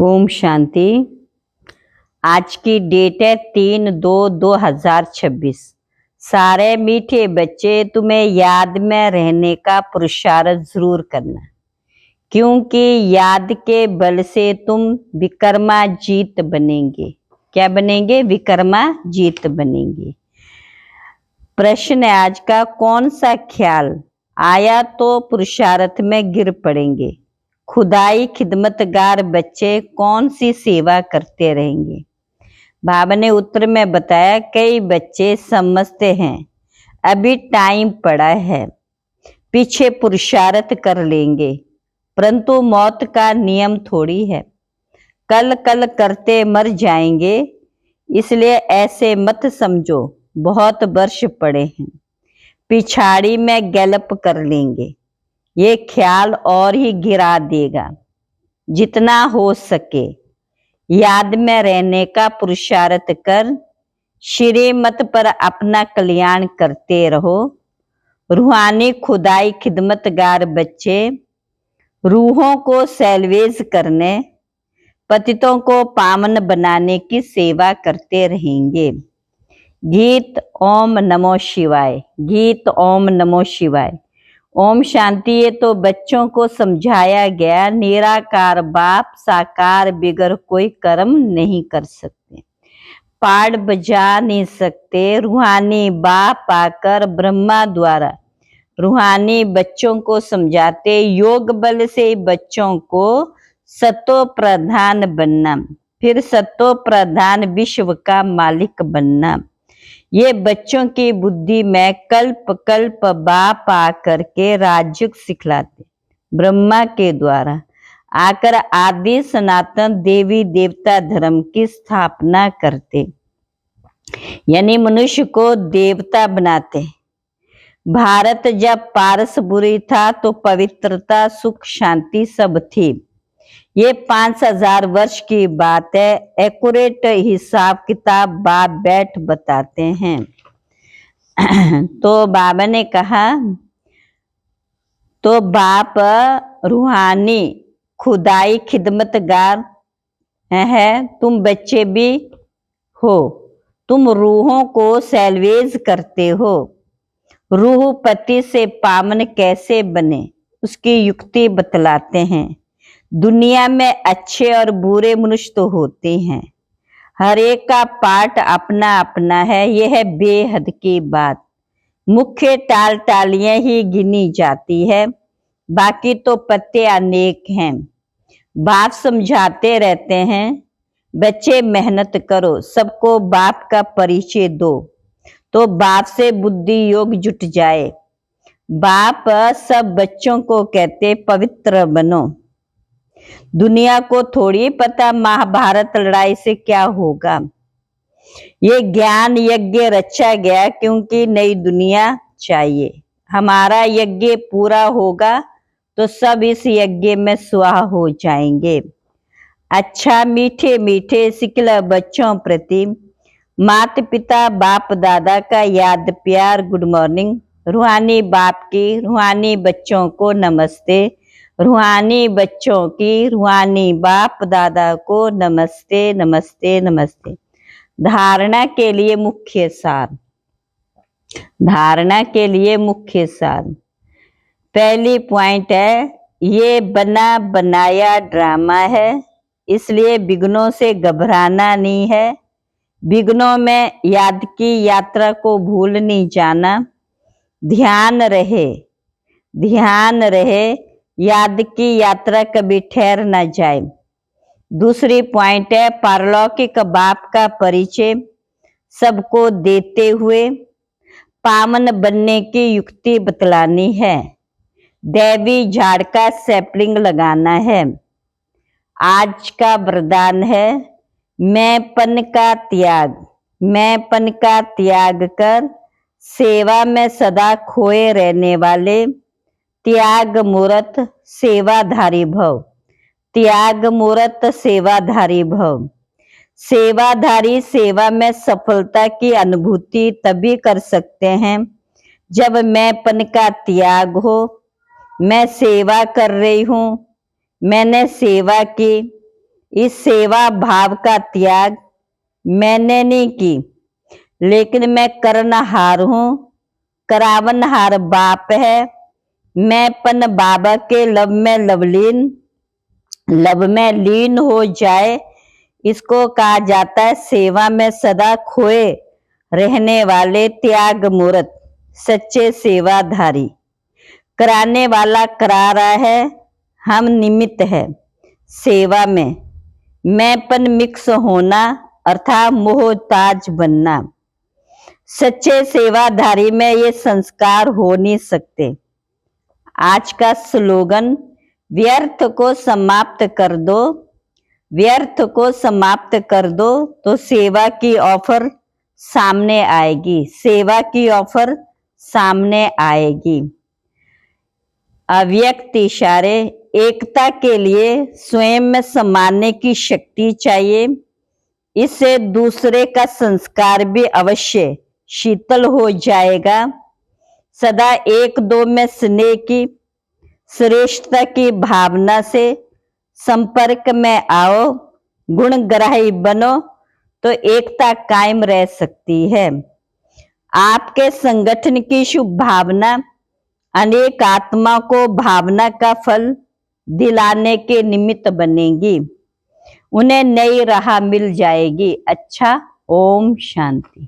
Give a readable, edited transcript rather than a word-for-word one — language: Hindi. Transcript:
ओम शांति। आज की डेट है 3/2/2026। सारे मीठे बच्चे, तुम्हें याद में रहने का पुरुषार्थ जरूर करना, क्योंकि याद के बल से तुम विक्रमाजीत बनेंगे। क्या बनेंगे? विक्रमाजीत बनेंगे। प्रश्न है आज का, कौन सा ख्याल आया तो पुरुषार्थ में गिर पड़ेंगे? खुदाई खिदमतगार बच्चे कौन सी सेवा करते रहेंगे? बाबा ने उत्तर में बताया, कई बच्चे समझते हैं अभी टाइम पड़ा है, पीछे पुरुषार्थ कर लेंगे, परंतु मौत का नियम थोड़ी है, कल कल करते मर जाएंगे, इसलिए ऐसे मत समझो बहुत वर्ष पड़े हैं, पिछाड़ी में गैलप कर लेंगे। ये ख्याल और ही गिरा देगा। जितना हो सके याद में रहने का पुरुषार्थ कर, श्रीमत पर अपना कल्याण करते रहो। रूहानी खुदाई खिदमतगार बच्चे रूहों को सैलवेज करने, पतितों को पावन बनाने की सेवा करते रहेंगे। गीत ओम नमो शिवाय। गीत ओम नमो शिवाय। ओम शांति। ये तो बच्चों को समझाया गया, निराकार बाप साकार बिगर कोई कर्म नहीं कर सकते, पाड़ बजा नहीं सकते। रूहानी बाप आकर ब्रह्मा द्वारा रूहानी बच्चों को समझाते, योग बल से बच्चों को सतो प्रधान बनना, फिर सतो प्रधान विश्व का मालिक बनना। ये बच्चों की बुद्धि में कल्प कल्प बाप आकर के राजयोग सिखलाते, ब्रह्मा के द्वारा आकर आदि सनातन देवी देवता धर्म की स्थापना करते, यानी मनुष्य को देवता बनाते। भारत जब पारस बुरी था तो पवित्रता सुख शांति सब थी। ये 5000 वर्ष की बात है। एक्यूरेट हिसाब किताब बाप बैठ बताते हैं। तो बाबा ने कहा, तो बाप रूहानी खुदाई खिदमतगार है, तुम बच्चे भी हो, तुम रूहों को सैलवेज करते हो। रूह पति से पावन कैसे बने उसकी युक्ति बतलाते हैं। दुनिया में अच्छे और बुरे मनुष्य तो होते हैं, हर एक का पार्ट अपना अपना है, यह है बेहद की बात। मुख्य टाल टालियां ही गिनी जाती है, बाकी तो पत्ते अनेक हैं। बाप समझाते रहते हैं, बच्चे मेहनत करो, सबको बाप का परिचय दो, तो बाप से बुद्धि योग जुट जाए। बाप सब बच्चों को कहते पवित्र बनो। दुनिया को थोड़ी पता महाभारत लड़ाई से क्या होगा। ये ज्ञान यज्ञ रचा गया क्योंकि नई दुनिया चाहिए। हमारा यज्ञ पूरा होगा तो सब इस यज्ञ में स्वाहा हो जाएंगे। अच्छा मीठे मीठे सिकला बच्चों प्रति माता पिता बाप दादा का याद प्यार गुड मॉर्निंग। रूहानी बाप की रूहानी बच्चों को नमस्ते। रूहानी बच्चों की रूहानी बाप दादा को नमस्ते नमस्ते नमस्ते। धारणा के लिए मुख्य सार। धारणा के लिए मुख्य सार। पहली पॉइंट है, ये बना बनाया ड्रामा है, इसलिए विघ्नों से घबराना नहीं है। विघ्नों में याद की यात्रा को भूल नहीं जाना। ध्यान रहे, ध्यान रहे, याद की यात्रा कभी ठहर न जाए। दूसरी पॉइंट है, पारलौकिक बाप का परिचय सबको देते हुए पावन बनने की युक्ति बतलानी है। दैवी झाड़ का सैपलिंग लगाना है। आज का वरदान है, मैंपन का त्याग। मैंपन का त्याग कर सेवा में सदा खोए रहने वाले त्याग मूर्त सेवाधारी भव। त्याग मूर्त सेवाधारी भव। सेवाधारी सेवा में सफलता की अनुभूति तभी कर सकते हैं जब मैंपन का त्याग हो। मैं सेवा कर रही हूँ, मैंने सेवा की, इस सेवा भाव का त्याग मैंने नहीं की, लेकिन मैं करनहार हूं, करावनहार बाप है। मैं पन बाबा के लब में लीन हो जाए, इसको कहा जाता है सेवा में सदा खोए रहने वाले त्याग मूर्त सच्चे सेवाधारी। कराने वाला करा रहा है, हम निमित्त है। सेवा में मैंपन मिक्स होना अर्थात मोहताज बनना। सच्चे सेवाधारी में ये संस्कार हो नहीं सकते। आज का स्लोगन व्यर्थ को समाप्त कर दो, व्यर्थ को समाप्त कर दो तो सेवा की ऑफर सामने आएगी, सेवा की ऑफर सामने आएगी। अव्यक्त इशारे एकता के लिए स्वयं में समाने की शक्ति चाहिए। इससे दूसरे का संस्कार भी अवश्य शीतल हो जाएगा। सदा एक दो में स्नेह की श्रेष्ठता की भावना से संपर्क में आओ, गुणग्राही बनो तो एकता कायम रह सकती है। आपके संगठन की शुभ भावना अनेक आत्मा को भावना का फल दिलाने के निमित्त बनेगी, उन्हें नई राह मिल जाएगी। अच्छा, ओम शांति।